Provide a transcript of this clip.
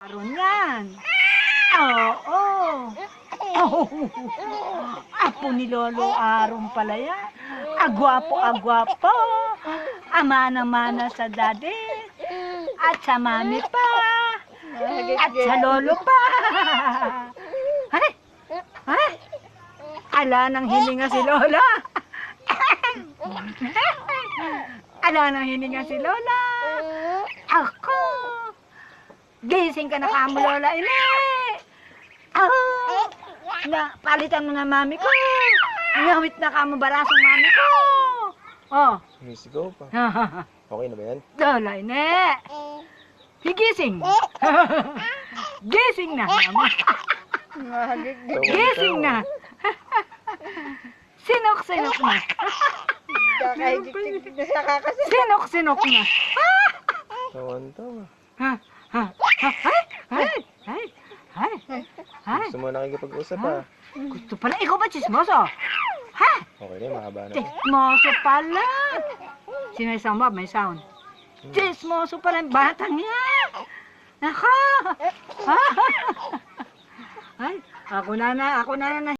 Aron yan. Oo. Oh. Apo ni Lolo Aron pala yan. Agwapo. Amana-mana sa daddy. At sa mami pa. At sa lolo pa. Ay. Ala nang hininga si Lola. Ala nang hininga si Lola. Ako. Gising ka na kamo, Lola, ini. Ako. Na, palitan mo na mami ko. Ngawit na kamo barasong mami ko. Oh. Misigaw pa. Okay na ba yan? Lola, ini. Higising. Gising na, mama. Gising na. Sinok na. Sinok na. Tawan-tawa. Ay. Gusto mo nakikipag-usap ha? Gusto pala. Ikaw ba chismoso? Ha? Okay na, mahaba na. Chismoso pala. Sino may sound ba? May sound. Chismoso pala ang batang yan. Ako. Ay, ako na